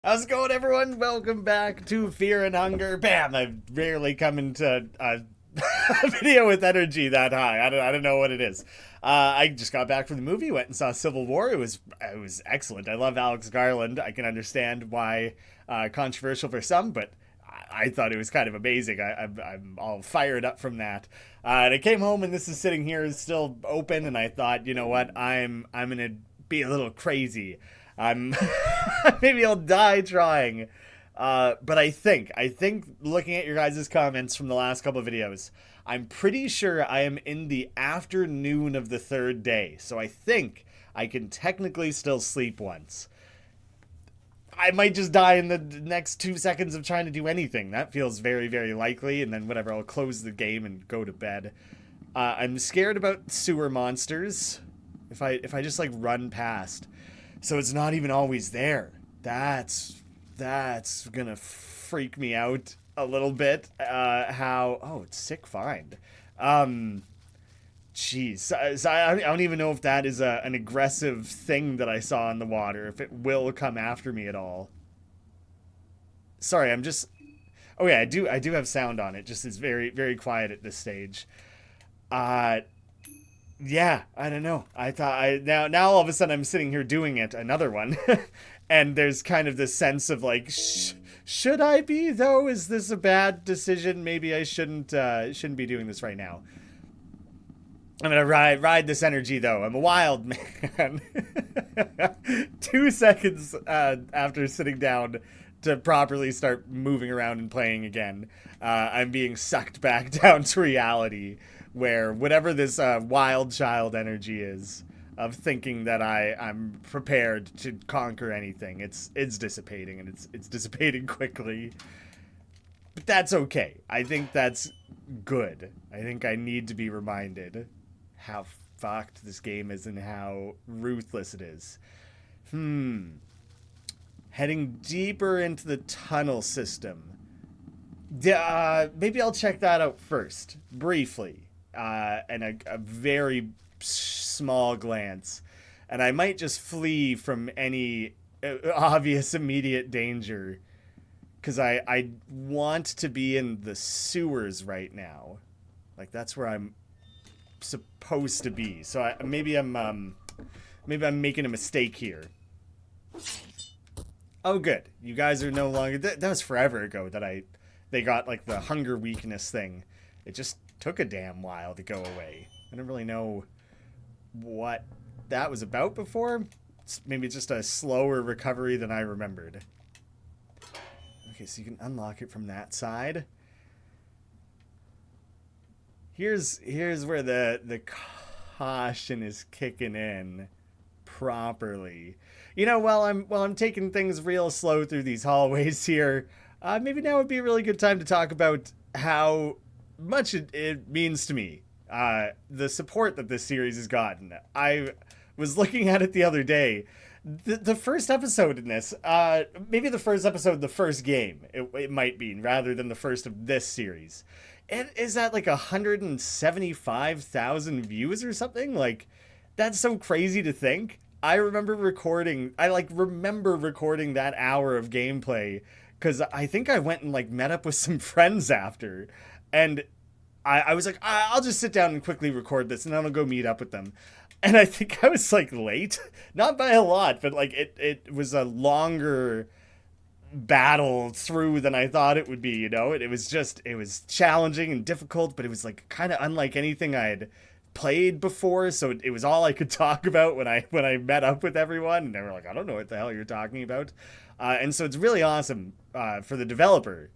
How's it going, everyone? Welcome back to Fear and Hunger. Bam! I rarely come into a video with energy that high. I don't know what it is. I just got back from the movie, went and saw Civil War. It was excellent. I love Alex Garland. I can understand why controversial for some, but I thought it was kind of amazing. I'm all fired up from that. And I came home and this is sitting here still open, and I thought, you know what? I'm gonna be a little crazy. I'm maybe I'll die trying. But I think looking at your guys' comments from the last couple of videos, I'm pretty sure I am in the afternoon of the third day. So I think I can technically still sleep once. I might just die in the next 2 seconds of trying to do anything. That feels very, very likely. And then whatever, I'll close the game and go to bed. I'm scared about sewer monsters. If I just like run past. So it's not even always there. That's gonna freak me out a little bit. It's sick find. Jeez. So I don't even know if that is an aggressive thing that I saw in the water, if it will come after me at all. Sorry, I'm just... Oh yeah, I do have sound on it, just it's very, very quiet at this stage. Yeah, I don't know. I thought now all of a sudden I'm sitting here doing it, another one, and there's kind of this sense of like, should I be though? Is this a bad decision? Maybe I shouldn't be doing this right now. I'm gonna ride this energy though. I'm a wild man. 2 seconds after sitting down to properly start moving around and playing again, I'm being sucked back down to reality. Where whatever this wild child energy is of thinking that I'm prepared to conquer anything, it's dissipating, and it's dissipating quickly. But that's okay. I think that's good. I think I need to be reminded how fucked this game is and how ruthless it is. Heading deeper into the tunnel system. Maybe I'll check that out first, briefly. And a very small glance, and I might just flee from any obvious immediate danger, because I want to be in the sewers right now. Like, that's where I'm supposed to be. So maybe I'm making a mistake here. Oh, good. You guys are no longer... That was forever ago that they got, like, the hunger weakness thing. It just took a damn while to go away. I don't really know what that was about before. Maybe it's just a slower recovery than I remembered. Okay, so you can unlock it from that side. Here's where the caution is kicking in properly. You know, while I'm taking things real slow through these hallways here, maybe now would be a really good time to talk about how much it means to me, the support that this series has gotten. I was looking at it the other day. The first episode in this, maybe the first episode, the first game, it might be, rather than the first of this series. It is at like 175,000 views or something. Like, that's so crazy to think. I remember recording that hour of gameplay, because I think I went and like met up with some friends after. And I was like, I'll just sit down and quickly record this, and then I'll go meet up with them. And I think I was like late, not by a lot, but like it was a longer battle through than I thought it would be. You know, it was challenging and difficult, but it was like kind of unlike anything I had played before. So it was all I could talk about when I met up with everyone, and they were like, I don't know what the hell you're talking about. And so it's really awesome for the developer.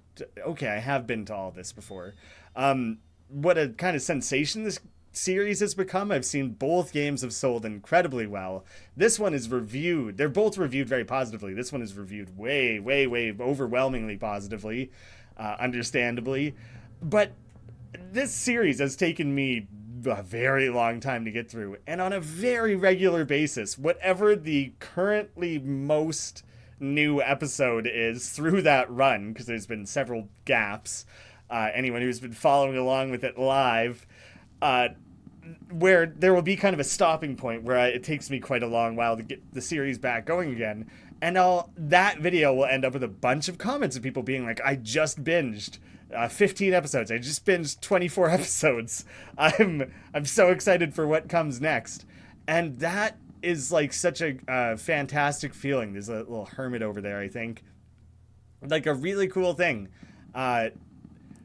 Okay, I have been to all this before. What a kind of sensation this series has become. I've seen both games have sold incredibly well. This one is reviewed. They're both reviewed very positively. This one is reviewed way, way, way overwhelmingly positively, understandably. But this series has taken me a very long time to get through. And on a very regular basis, whatever the currently most new episode is through that run, because there's been several gaps, anyone who's been following along with it live, where there will be kind of a stopping point where it takes me quite a long while to get the series back going again, And that video will end up with a bunch of comments of people being like, I just binged 15 episodes. I just binged 24 episodes. I'm so excited for what comes next. And that is like such a fantastic feeling. There's a little hermit over there, I think. Like a really cool thing. That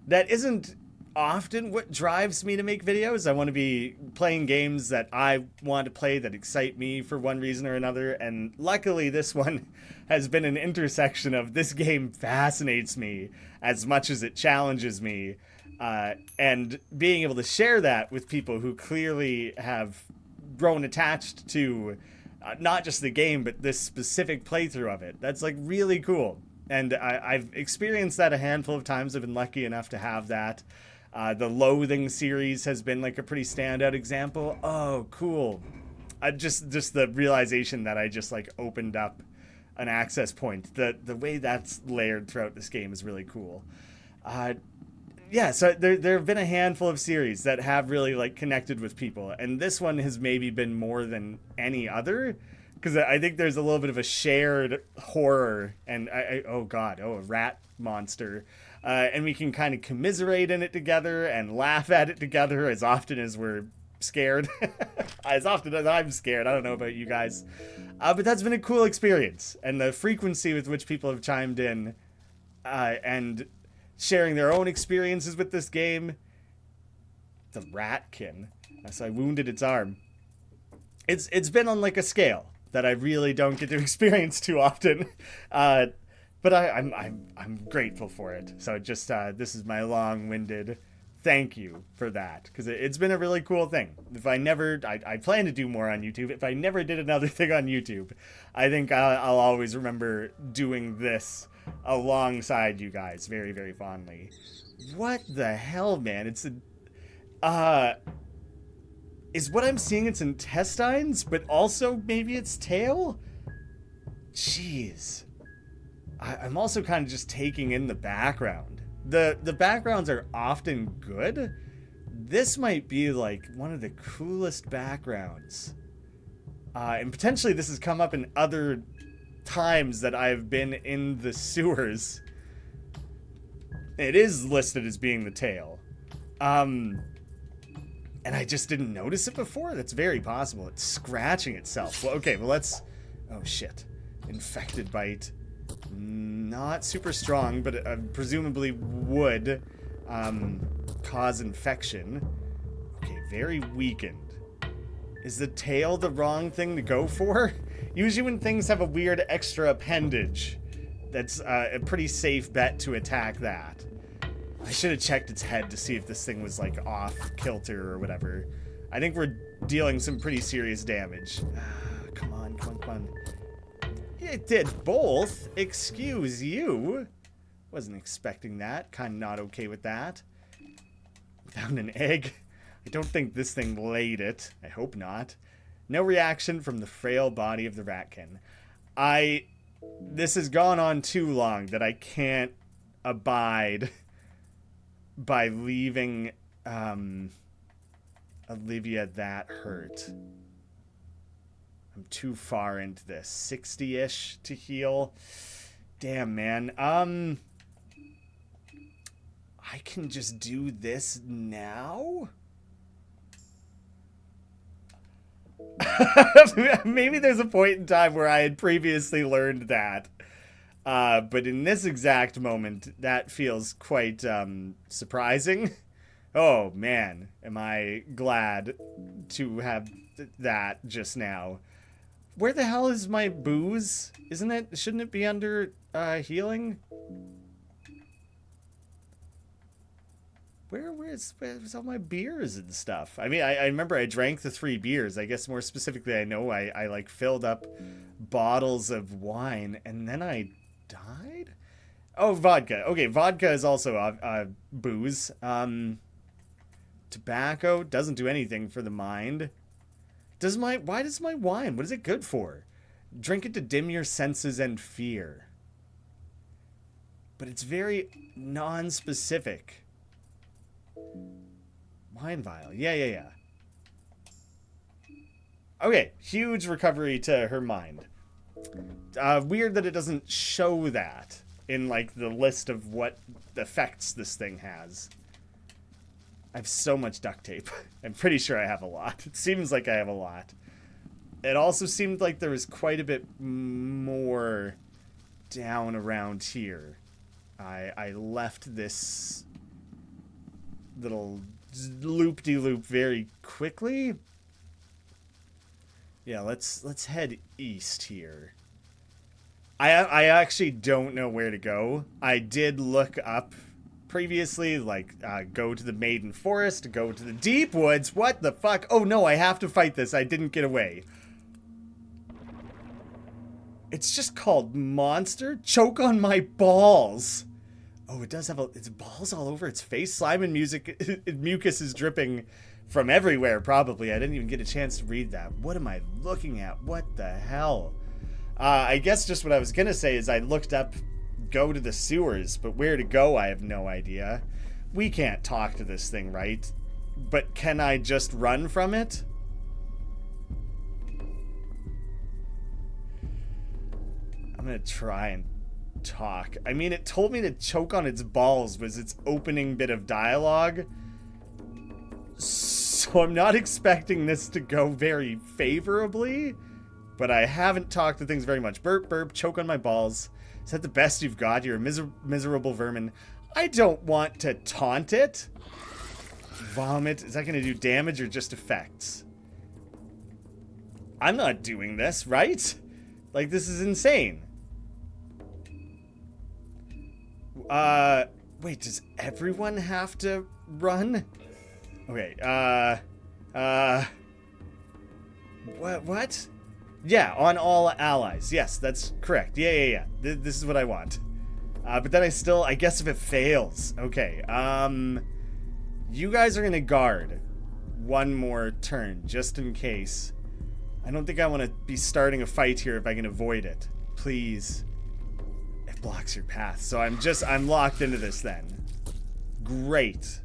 isn't often what drives me to make videos. I want to be playing games that I want to play that excite me for one reason or another, and luckily this one has been an intersection of this game fascinates me as much as it challenges me, and being able to share that with people who clearly have grown attached to not just the game but this specific playthrough of it. That's like really cool. And I've experienced that a handful of times. I've been lucky enough to have that. The Loathing series has been like a pretty standout example. Oh, cool. Just the realization that I just like opened up an access point. The way that's layered throughout this game is really cool. Yeah, so there have been a handful of series that have really like connected with people. And this one has maybe been more than any other. Because I think there's a little bit of a shared horror and a rat monster. And we can kind of commiserate in it together and laugh at it together as often as we're scared. As often as I'm scared. I don't know about you guys. But that's been a cool experience. And the frequency with which people have chimed in and sharing their own experiences with this game. The ratkin. So I wounded its arm. It's been on like a scale that I really don't get to experience too often. But I'm grateful for it. So just this is my long-winded thank you for that, because it's been a really cool thing. If I never, I plan to do more on YouTube. If I never did another thing on YouTube, I think I'll always remember doing this alongside you guys very, very fondly. What the hell, man? It's is what I'm seeing its intestines, but also maybe its tail? Jeez. I'm also kind of just taking in the background. The backgrounds are often good. This might be like one of the coolest backgrounds. And potentially this has come up in other times that I've been in the sewers. It is listed as being the tail. And I just didn't notice it before. That's very possible. It's scratching itself. Well, okay, well let's... Oh shit. Infected bite. Not super strong, but presumably would cause infection. Okay, very weakened. Is the tail the wrong thing to go for? Usually when things have a weird extra appendage, that's a pretty safe bet to attack that. I should have checked its head to see if this thing was like off kilter or whatever. I think we're dealing some pretty serious damage. Come on, come on, come on. It did both. Excuse you. Wasn't expecting that. Kind of not okay with that. Found an egg. I don't think this thing laid it. I hope not. No reaction from the frail body of the ratkin. This has gone on too long that I can't abide by leaving Olivia that hurt. I'm too far into this. 60-ish to heal. Damn, man. I can just do this now? Maybe there's a point in time where I had previously learned that. But in this exact moment, that feels quite surprising. Oh, man. Am I glad to have that just now. Where the hell is my booze? Shouldn't it be under healing? Where's all my beers and stuff? I mean, I remember I drank the 3 beers. I guess more specifically, I know I like filled up bottles of wine and then I died? Oh, vodka. Okay, vodka is also booze. Tobacco doesn't do anything for the mind. Why does my wine? What is it good for? Drink it to dim your senses and fear. But it's very non-specific. Wine vial. Yeah. Okay, huge recovery to her mind. Weird that it doesn't show that in, like, the list of what effects this thing has. I have so much duct tape. I'm pretty sure I have a lot. It seems like I have a lot. It also seemed like there was quite a bit more down around here. I left this little loop-de-loop very quickly. Yeah, let's head east here. I actually don't know where to go. I did look up previously, like, go to the Maiden Forest, go to the Deep Woods. What the fuck? Oh no, I have to fight this. I didn't get away. It's just called Monster. Choke on my balls. Oh, it does have it's balls all over its face. Slime and mucus is dripping from everywhere, probably. I didn't even get a chance to read that. What am I looking at? What the hell? I guess just what I was gonna say is I looked up go to the sewers, but where to go, I have no idea. We can't talk to this thing, right? But can I just run from it? I'm gonna try and talk. I mean, it told me to choke on its balls was its opening bit of dialogue. So I'm not expecting this to go very favorably, but I haven't talked to things very much. Burp, burp, choke on my balls. Is that the best you've got? You're a miserable vermin. I don't want to taunt it. Vomit. Is that going to do damage or just effects? I'm not doing this, right? Like, this is insane. Wait, does everyone have to run? Okay, what? Yeah, on all allies. Yes, that's correct. Yeah. This is what I want. But then I guess if it fails. Okay, you guys are gonna guard one more turn, just in case. I don't think I want to be starting a fight here if I can avoid it. Please. It blocks your path, so I'm locked into this then. Great.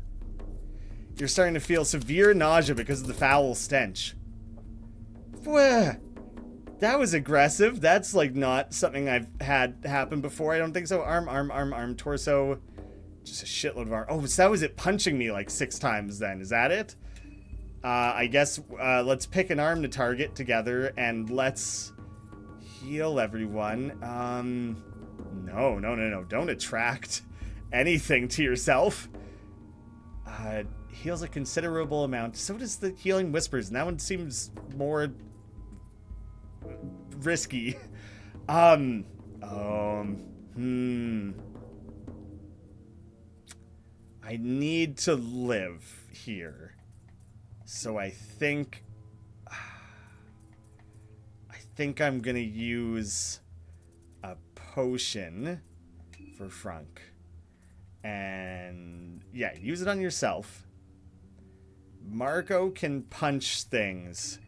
You're starting to feel severe nausea because of the foul stench. Wah. That was aggressive. That's, like, not something I've had happen before. I don't think so. Arm, torso. Just a shitload of arm. Oh, so that was it punching me, like, 6 times then. Is that it? I guess, let's pick an arm to target together, and let's heal everyone. No. Don't attract anything to yourself. Heals a considerable amount. So does the Healing Whispers, and that one seems more risky. I need to live here. So I think I'm gonna use a potion for Frunk. And yeah, use it on yourself. Marco can punch things.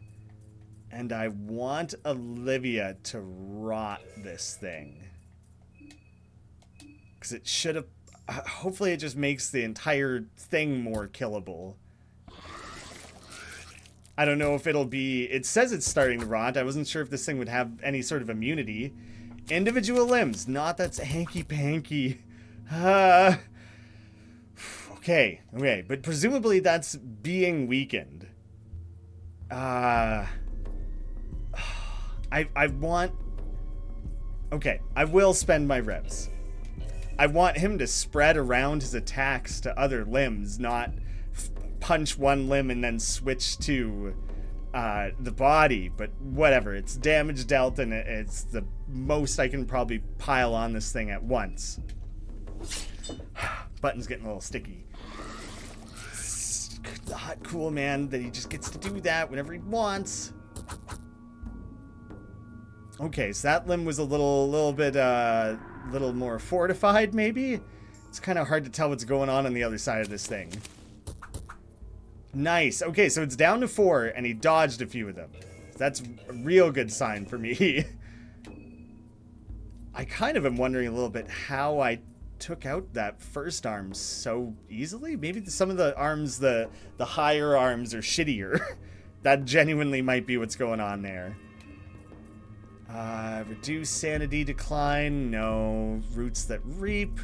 And I want Olivia to rot this thing. Because it should have... hopefully it just makes the entire thing more killable. I don't know if it'll be... It says it's starting to rot. I wasn't sure if this thing would have any sort of immunity. Individual limbs. Not that's hanky-panky. Okay. But presumably that's being weakened. I want... Okay, I will spend my revs. I want him to spread around his attacks to other limbs, not punch one limb and then switch to the body. But whatever, it's damage dealt, and it's the most I can probably pile on this thing at once. Button's getting a little sticky. Hot cool, man, that he just gets to do that whenever he wants. Okay, so that limb was a little bit more fortified, maybe? It's kind of hard to tell what's going on the other side of this thing. Nice. Okay, so it's down to 4, and he dodged a few of them. That's a real good sign for me. I kind of am wondering a little bit how I took out that first arm so easily. Maybe some of the arms, the higher arms are shittier. That genuinely might be what's going on there. Reduce sanity decline. No. Roots that reap.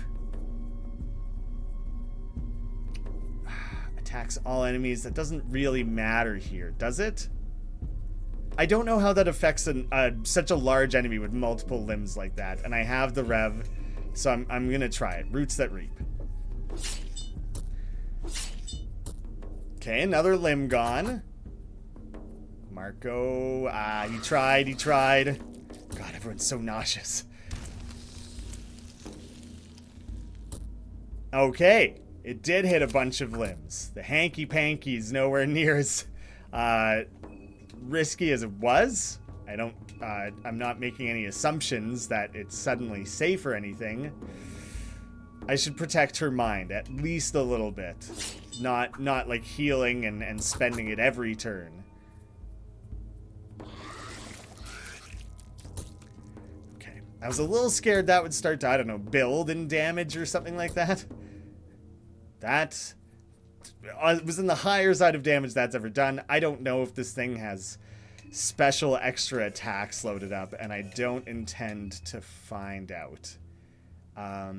Attacks all enemies. That doesn't really matter here, does it? I don't know how that affects such a large enemy with multiple limbs like that. And I have the rev, so I'm going to try it. Roots that reap. Okay, another limb gone. Marco, he tried. God, everyone's so nauseous. Okay, it did hit a bunch of limbs. The hanky-panky's nowhere near as risky as it was. I'm not making any assumptions that it's suddenly safe or anything. I should protect her mind at least a little bit. Not like healing and spending it every turn. Okay. I was a little scared that would start to, I don't know, build in damage or something like that. That was in the higher side of damage that's ever done. I don't know if this thing has special extra attacks loaded up, and I don't intend to find out. I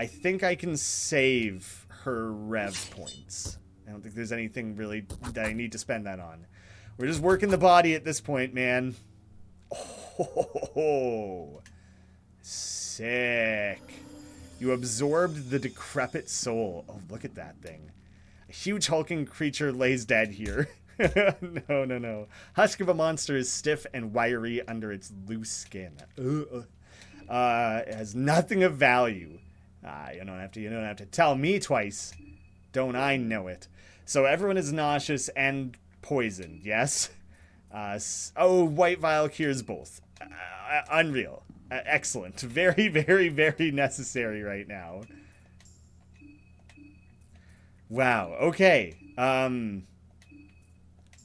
think I can save her rev points. I don't think there's anything really that I need to spend that on. We're just working the body at this point, man. Oh, sick. You absorbed the decrepit soul. Oh, look at that thing. A huge hulking creature lays dead here. No. Husk of a monster is stiff and wiry under its loose skin. It has nothing of value. You don't have to tell me twice. Don't I know it? So everyone is nauseous and poisoned, yes? White vial cures both. Unreal. Excellent. Very, very, very necessary right now. Wow. Okay.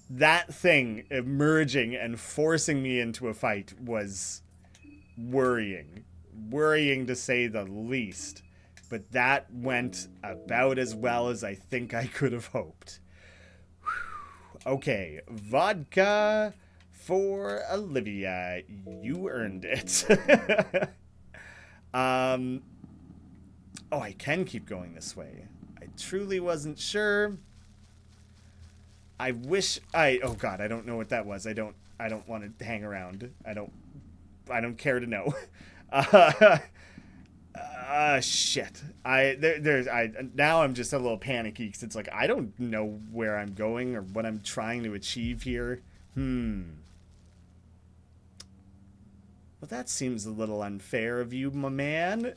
That thing emerging and forcing me into a fight was worrying. Worrying to say the least. But that went about as well as I think I could have hoped. Whew. Okay, vodka for Olivia. You earned it. Oh, I can keep going this way. I truly wasn't sure. I wish oh god, I don't know what that was. I don't want to hang around. I don't care to know. Shit. Now I'm just a little panicky because it's like I don't know where I'm going or what I'm trying to achieve here. Well, that seems a little unfair of you, my man.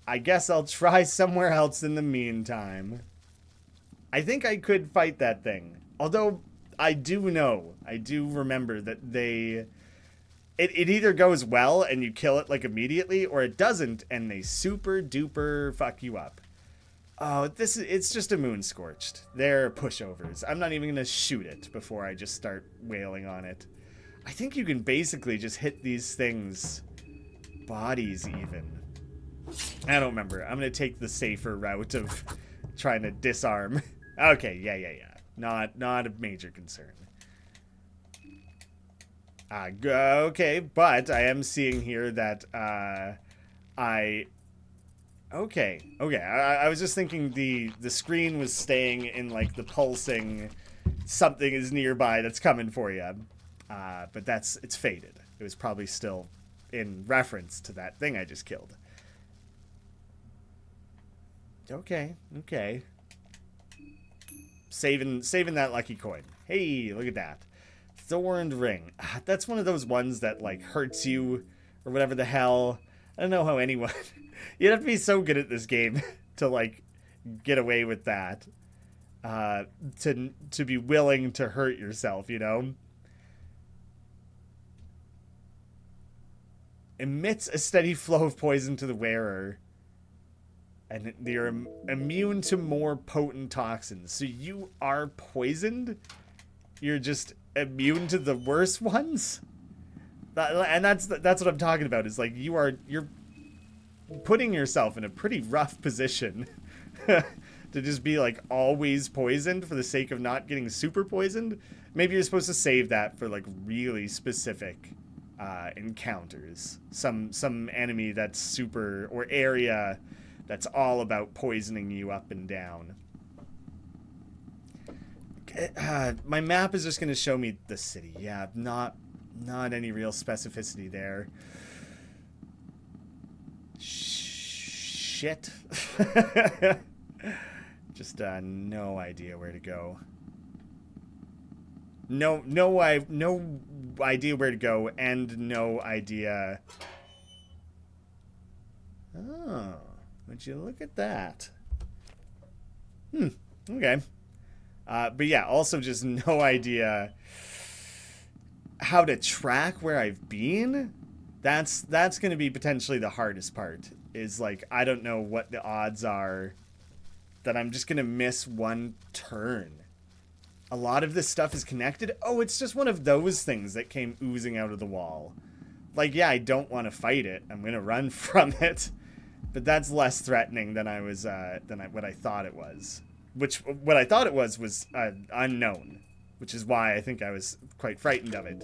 I guess I'll try somewhere else in the meantime. I think I could fight that thing. Although I do remember that it either goes well and you kill it like immediately, or it doesn't and they super duper fuck you up. Oh, it's just a moon scorched. They're pushovers. I'm not even gonna shoot it before I just start wailing on it. I think you can basically just hit these things bodies even. I don't remember. I'm gonna take the safer route of trying to disarm. Okay, yeah. Not a major concern. Okay, but I am seeing here that I was just thinking the screen was staying in like the pulsing something is nearby that's coming for you. But it's faded. It was probably still in reference to that thing I just killed. Okay. Saving that lucky coin. Hey, look at that. Thorned ring. That's one of those ones that like hurts you or whatever the hell. I don't know how anyone you'd have to be so good at this game to like get away with that. To be willing to hurt yourself, you know? Emits a steady flow of poison to the wearer. And you're immune to more potent toxins. So you are poisoned? You're just immune to the worst ones? And that's what I'm talking about. Is like you're putting yourself in a pretty rough position To just be, like, always poisoned for the sake of not getting super poisoned? Maybe you're supposed to save that for, like, really specific encounters. Some enemy that's super, or area that's all about poisoning you up and down. My map is just going to show me the city. Yeah, not any real specificity there. Shit. Just no idea where to go. No idea where to go, and no idea. Oh, would you look at that? Okay. But yeah, also just no idea how to track where I've been. That's going to be potentially the hardest part. Is like, I don't know what the odds are that I'm just going to miss one turn. A lot of this stuff is connected. Oh, it's just one of those things that came oozing out of the wall. Like, yeah, I don't want to fight it. I'm going to run from it. But that's less threatening than what I thought it was. What I thought it was unknown. Which is why I think I was quite frightened of it.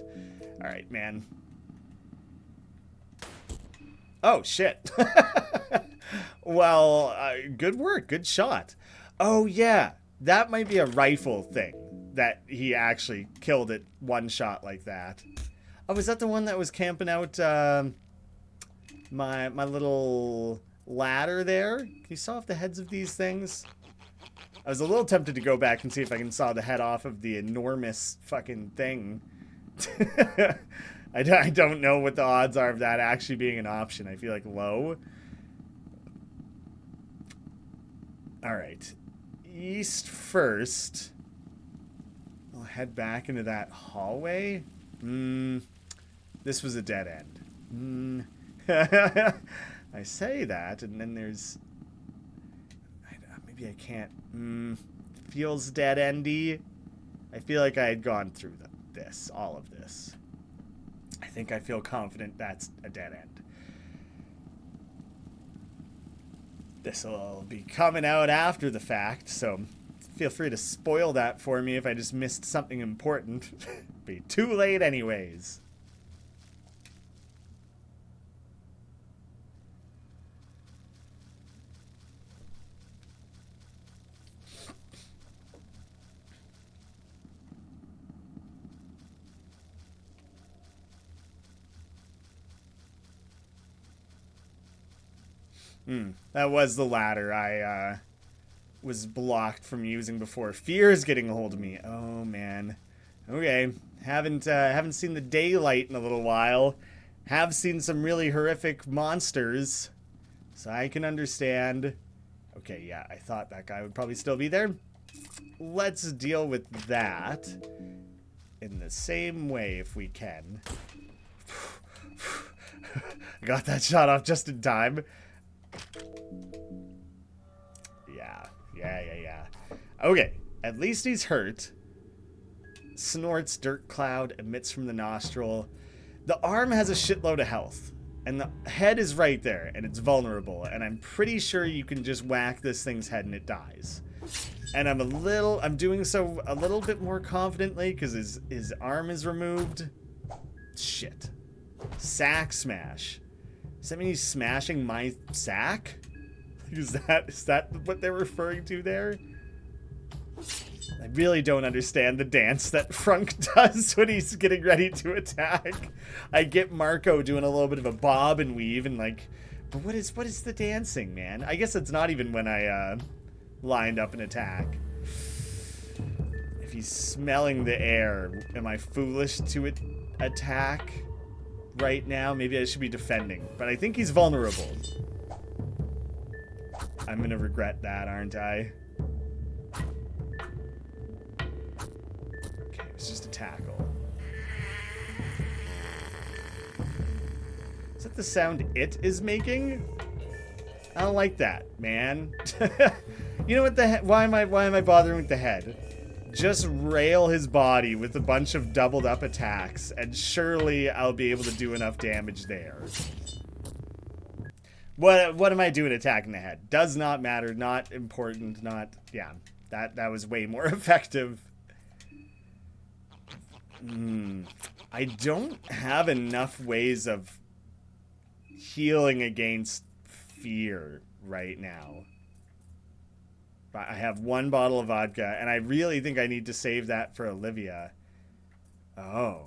Alright, man. Oh, shit. Well, good work. Good shot. Oh, yeah. That might be a rifle thing. That he actually killed it one shot like that. Oh, is that the one that was camping out my little ladder there? Can you saw off the heads of these things? I was a little tempted to go back and see if I can saw the head off of the enormous fucking thing. I don't know what the odds are of that actually being an option. I feel like low. Alright. East first. I'll head back into that hallway. This was a dead end. I say that, and then there's... Maybe I can't... feels dead-endy. I feel like I had gone through all of this. I think I feel confident that's a dead end. This will be coming out after the fact, so feel free to spoil that for me if I just missed something important. Be too late anyways. That was the ladder I was blocked from using before. Fear is getting a hold of me. Oh man. Okay. Haven't seen the daylight in a little while. Have seen some really horrific monsters. So I can understand. Okay, yeah, I thought that guy would probably still be there. Let's deal with that in the same way if we can. I got that shot off just in time. Yeah. Okay, at least he's hurt. Snorts dirt cloud, emits from the nostril. The arm has a shitload of health. And the head is right there, and it's vulnerable. And I'm pretty sure you can just whack this thing's head and it dies. And I'm doing so a little bit more confidently because his arm is removed. Shit. Sack smash. Does that mean he's smashing my sack? Is that what they're referring to there? I really don't understand the dance that Frunk does when he's getting ready to attack. I get Marco doing a little bit of a bob and weave and like, but what is the dancing, man? I guess it's not even when I lined up an attack. If he's smelling the air, am I foolish to attack right now? Maybe I should be defending, but I think he's vulnerable. I'm gonna regret that, aren't I? Okay, it's just a tackle. Is that the sound it is making? I don't like that, man. You know what the heck? Why am I bothering with the head? Just rail his body with a bunch of doubled up attacks, and surely I'll be able to do enough damage there. What am I doing attacking the head? Does not matter, not important, not... Yeah, that was way more effective. I don't have enough ways of healing against fear right now. I have one bottle of vodka, and I really think I need to save that for Olivia. Oh.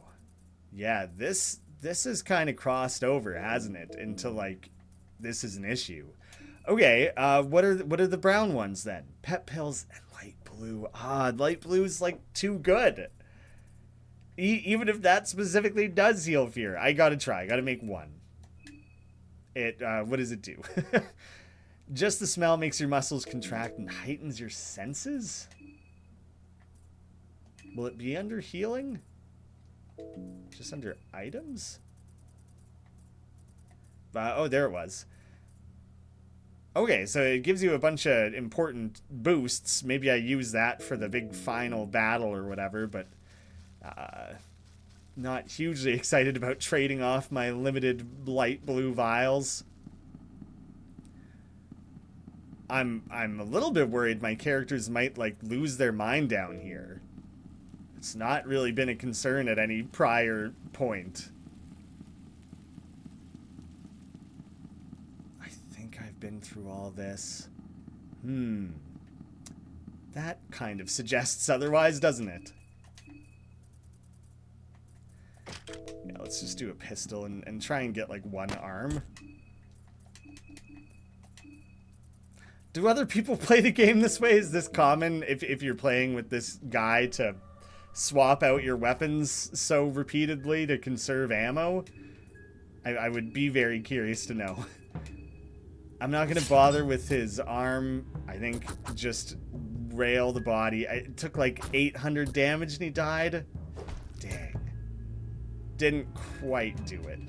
Yeah, this has kind of crossed over, hasn't it? Into, like, this is an issue. Okay, what are the brown ones, then? Pet pills and light blue. Light blue is, like, too good. Even if that specifically does heal fear. I gotta try. I gotta make one. What does it do? Just the smell makes your muscles contract and heightens your senses? Will it be under healing? Just under items? Oh, there it was. Okay, so it gives you a bunch of important boosts. Maybe I use that for the big final battle or whatever, but not hugely excited about trading off my limited light blue vials. I'm a little bit worried my characters might, like, lose their mind down here. It's not really been a concern at any prior point. I think I've been through all this. That kind of suggests otherwise, doesn't it? Yeah, let's just do a pistol and try and get, like, one arm. Do other people play the game this way? Is this common if you're playing with this guy to swap out your weapons so repeatedly to conserve ammo? I would be very curious to know. I'm not going to bother with his arm. I think just rail the body. It took like 800 damage and he died. Dang. Didn't quite do it.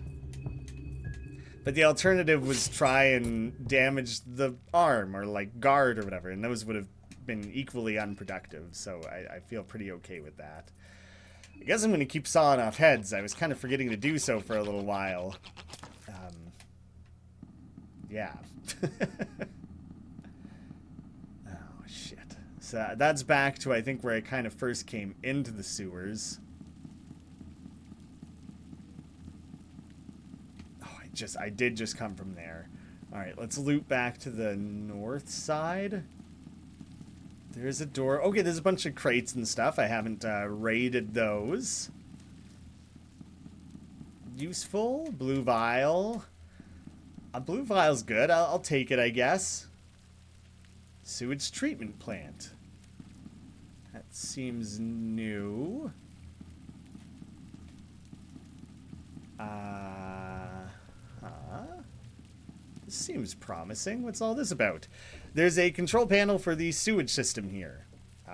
But the alternative was try and damage the arm or, like, guard or whatever, and those would have been equally unproductive, so I feel pretty okay with that. I guess I'm going to keep sawing off heads. I was kind of forgetting to do so for a little while. Yeah. Oh, shit. So that's back to, I think, where I kind of first came into the sewers. I did just come from there. Alright, let's loop back to the north side. There's a door. Okay, there's a bunch of crates and stuff. I haven't raided those. Useful. Blue vial. A blue vial's good. I'll take it, I guess. Sewage treatment plant. That seems new. This seems promising. What's all this about? There's a control panel for the sewage system here.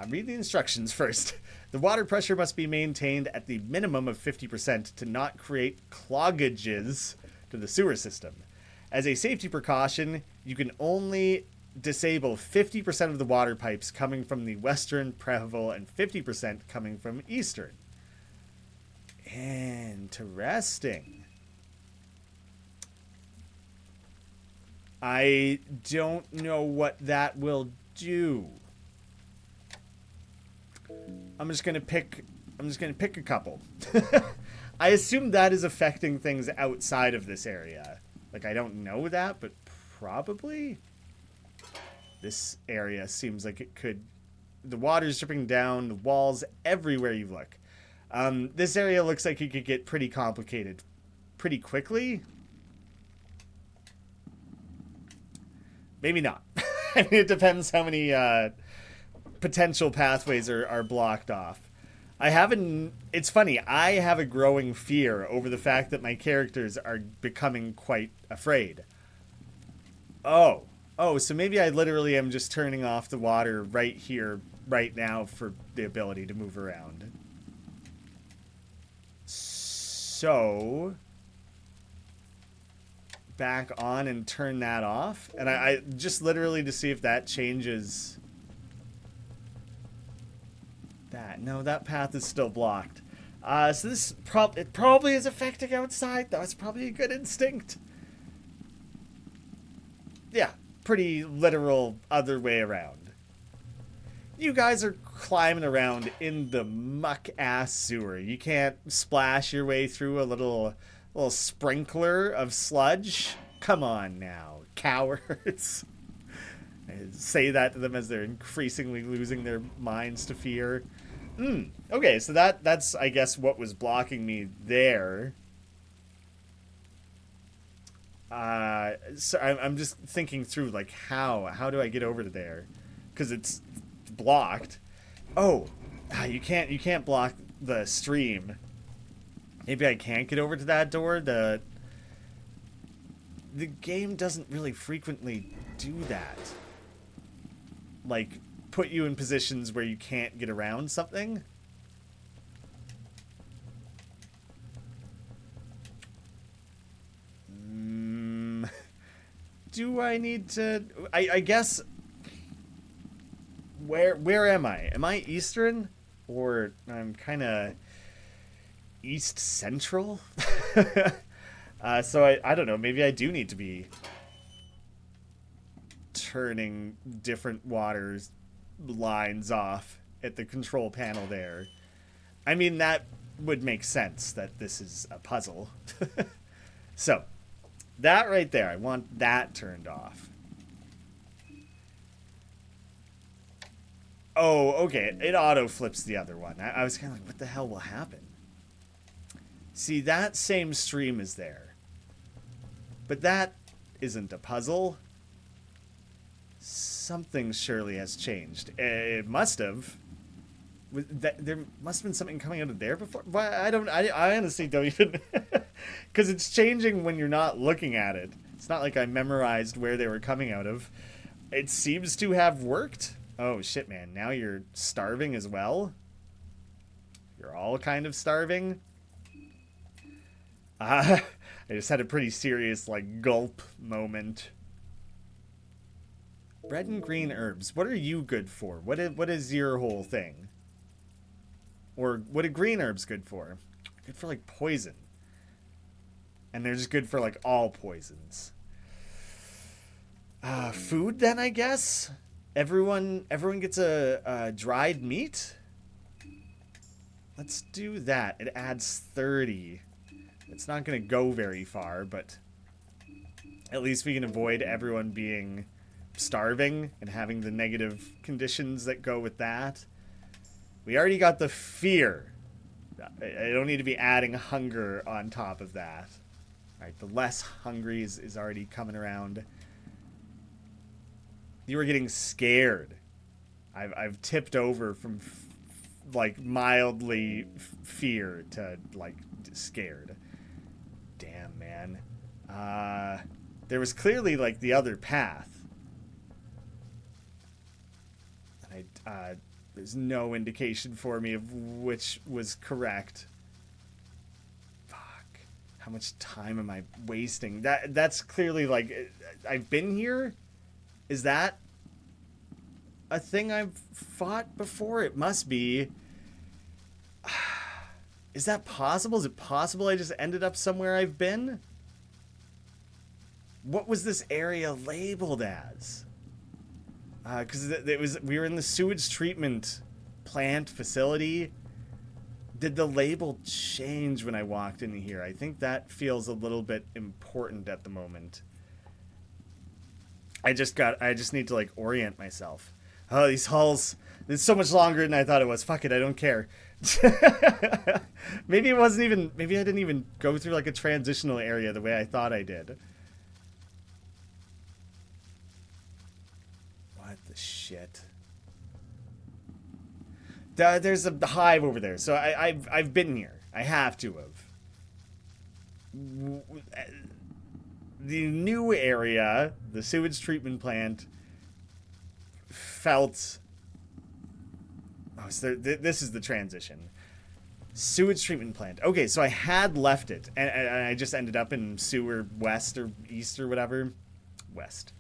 Read the instructions first. The water pressure must be maintained at the minimum of 50% to not create cloggages to the sewer system. As a safety precaution, you can only disable 50% of the water pipes coming from the western Prehevil and 50% coming from eastern. Interesting. I don't know what that will do. I'm just gonna pick a couple. I assume that is affecting things outside of this area. Like, I don't know that, but probably. This area seems like it could. The water's dripping down, the walls everywhere you look. This area looks like it could get pretty complicated pretty quickly. Maybe not. I mean, it depends how many potential pathways are blocked off. It's funny, I have a growing fear over the fact that my characters are becoming quite afraid. Oh, so maybe I literally am just turning off the water right here, right now, for the ability to move around. So back on and turn that off, and I just literally to see if that changes that. No, that path is still blocked. So this it probably is affecting outside. That was probably a good instinct. Yeah, pretty literal other way around. You guys are climbing around in the muck-ass sewer. You can't splash your way through a little sprinkler of sludge? Come on now, cowards. I say that to them as they're increasingly losing their minds to fear. Okay, so that's, I guess, what was blocking me there. So I'm just thinking through, like, how do I get over to there? Because it's blocked. Oh, you can't block the stream. Maybe I can't get over to that door. The game doesn't really frequently do that. Like, put you in positions where you can't get around something. Do I need to... I guess... Where am I? Am I Eastern? Or I'm kind of East Central? So I don't know. Maybe I do need to be turning different waters lines off at the control panel there. I mean, that would make sense that this is a puzzle. So, that right there, I want that turned off. Oh, okay. It auto flips the other one. I was kind of like, what the hell will happen? See, that same stream is there. But that isn't a puzzle. Something surely has changed. It must have. There must have been something coming out of there before. But I honestly don't even... Because it's changing when you're not looking at it. It's not like I memorized where they were coming out of. It seems to have worked. Oh, shit, man. Now you're starving as well? You're all kind of starving? I just had a pretty serious, like, gulp moment. Bread and green herbs. What are you good for? What is your whole thing? Or what are green herbs good for? Good for, like, poison. And they're just good for, like, all poisons. Food, then, I guess? Everyone gets a dried meat? Let's do that. It adds 30. It's not going to go very far, but at least we can avoid everyone being starving and having the negative conditions that go with that. We already got the fear. I don't need to be adding hunger on top of that. Alright, the less hungry is already coming around. You were getting scared. I've tipped over from like mildly fear to like scared. Damn, man. There was clearly like the other path. And there's no indication for me of which was correct. Fuck. How much time am I wasting? That's clearly like I've been here? Is that a thing I've fought before? It must be. Is that possible? Is it possible I just ended up somewhere I've been? What was this area labeled as? Because we were in the sewage treatment plant facility. Did the label change when I walked in here? I think that feels a little bit important at the moment. I just need to like orient myself. Oh, these halls, it's so much longer than I thought it was. Fuck it, I don't care. Maybe I didn't even go through like a transitional area the way I thought I did. What the shit? There's a hive over there, so I've been here. I have to have. The new area, the sewage treatment plant, felt... Oh, so this is the transition. Sewage treatment plant. Okay, so I had left it, and I just ended up in sewer west or east or whatever. West.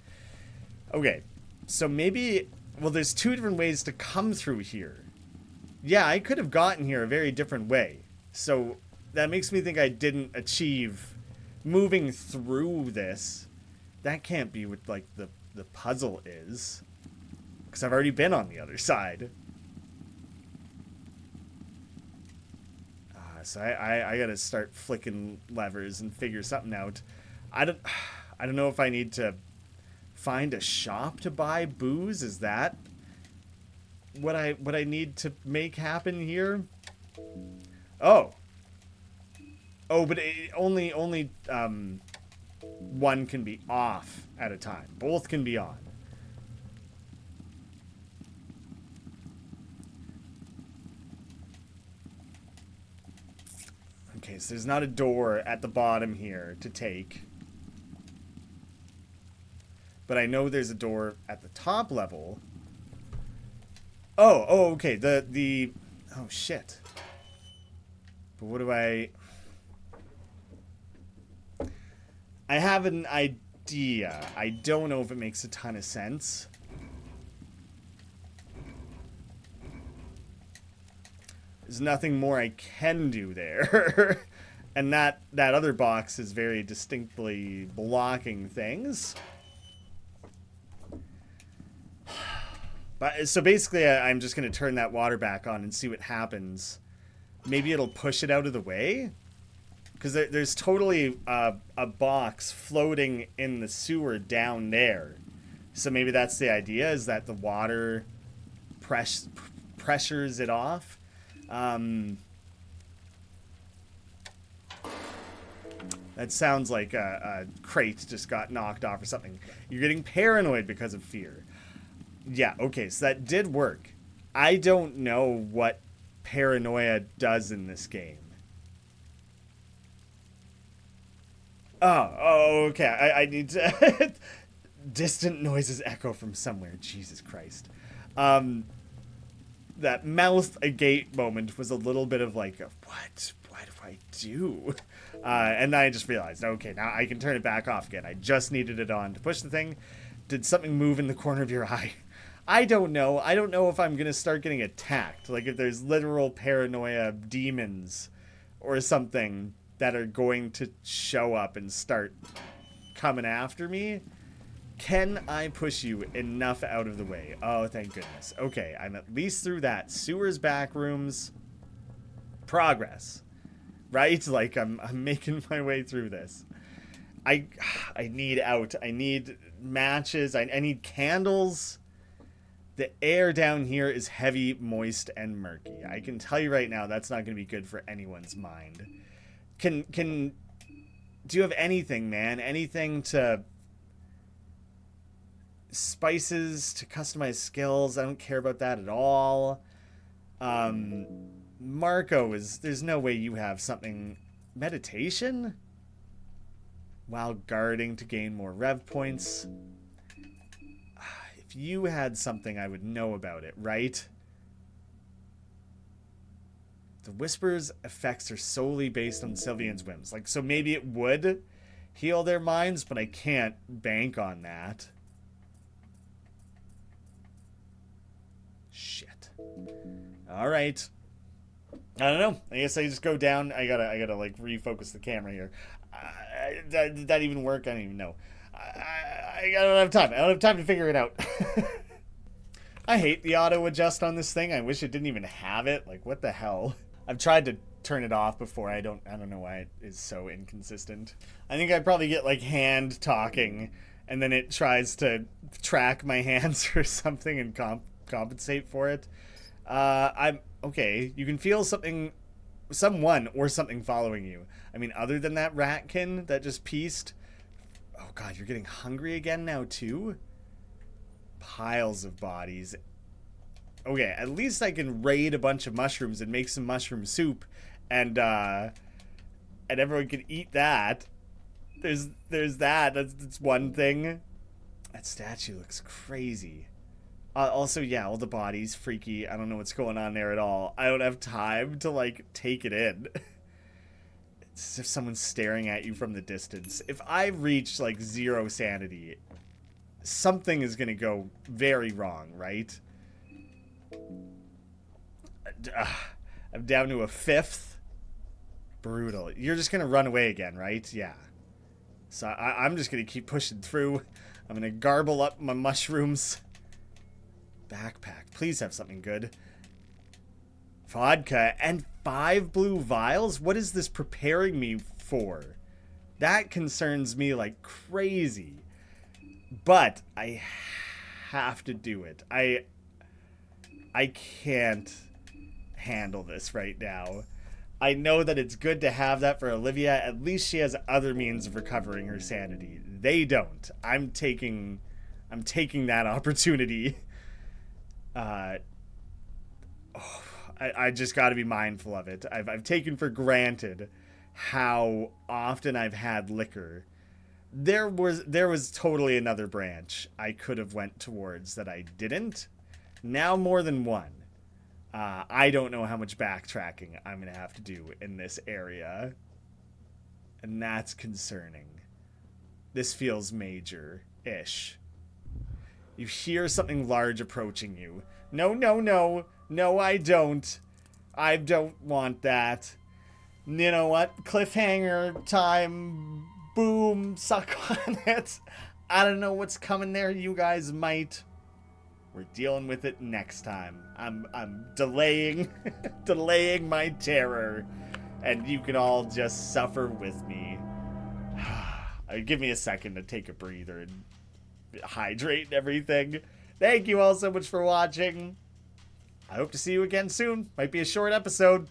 Okay, so maybe... Well, there's two different ways to come through here. Yeah, I could have gotten here a very different way. So that makes me think I didn't achieve moving through this That can't be what, like, the puzzle is. Because I've already been on the other side. So I gotta start flicking levers and figure something out. I don't I don't know if I need to find a shop to buy booze. Is that what I need to make happen here? Oh. Oh, but only one can be off at a time. Both can be on. Okay, so there's not a door at the bottom here to take. But I know there's a door at the top level. Oh, okay. The oh shit. But what do I have an idea. I don't know if it makes a ton of sense. There's nothing more I can do there. And that other box is very distinctly blocking things. But so basically I'm just going to turn that water back on and see what happens. Maybe it'll push it out of the way? Because there's totally a box floating in the sewer down there. So maybe that's the idea, is that the water pressures it off. That sounds like a crate just got knocked off or something. You're getting paranoid because of fear. Yeah, okay, so that did work. I don't know what paranoia does in this game. Oh, okay. I need to... Distant noises echo from somewhere. Jesus Christ. That mouth agape moment was a little bit of like, what do I do? And then I just realized, okay, now I can turn it back off again. I just needed it on to push the thing. Did something move in the corner of your eye? I don't know. I don't know if I'm going to start getting attacked. Like if there's literal paranoia demons or something that are going to show up and start coming after me. Can I push you enough out of the way? Oh, thank goodness. Okay, I'm at least through that. Sewers, back rooms. Progress. Right? Like, I'm making my way through this. I need out. I need matches. I need candles. The air down here is heavy, moist, and murky. I can tell you right now, that's not going to be good for anyone's mind. Do you have anything, man? Anything to... Spices to customize skills. I don't care about that at all. Marco there's no way you have something. Meditation? While guarding to gain more rev points. If you had something, I would know about it, right? The Whisper's effects are solely based on Sylvian's whims. Like, so maybe it would heal their minds, but I can't bank on that. Shit. All right. I don't know. I guess I just go down. I gotta like refocus the camera here. Did that even work? I don't even know. I don't have time. I don't have time to figure it out. I hate the auto adjust on this thing. I wish it didn't even have it. Like, what the hell? I've tried to turn it off before. I don't know why it is so inconsistent. I think I probably get like hand talking, and then it tries to track my hands or something and compensate for it. I'm okay. You can feel someone or something following you. I mean, other than that ratkin that just pieced. Oh god, you're getting hungry again now too? Piles of bodies. Okay, at least I can raid a bunch of mushrooms and make some mushroom soup, and everyone can eat that. There's that. That's one thing. That statue looks crazy. Also, yeah, all the bodies, freaky. I don't know what's going on there at all. I don't have time to, like, take it in. It's as if someone's staring at you from the distance. If I reach, like, 0 sanity, something is going to go very wrong, right? I'm down to a 5th. Brutal. You're just going to run away again, right? Yeah. So I'm just going to keep pushing through. I'm going to garble up my mushrooms. Backpack. Please have something good. Vodka and 5 blue vials? What is this preparing me for? That concerns me like crazy. But I have to do it. I can't handle this right now. I know that it's good to have that for Olivia. At least she has other means of recovering her sanity. They don't. I'm taking that opportunity. I just got to be mindful of it. I've taken for granted how often I've had liquor. There was totally another branch I could have went towards that I didn't. Now more than one. I don't know how much backtracking I'm going to have to do in this area. And that's concerning. This feels major-ish. You hear something large approaching you. No, no, no. No, I don't. I don't want that. You know what? Cliffhanger time. Boom. Suck on it. I don't know what's coming there. You guys might. We're dealing with it next time. I'm delaying delaying my terror, and you can all just suffer with me. Give me a second to take a breather and hydrate and everything. Thank you all so much for watching. I hope to see you again soon. Might be a short episode.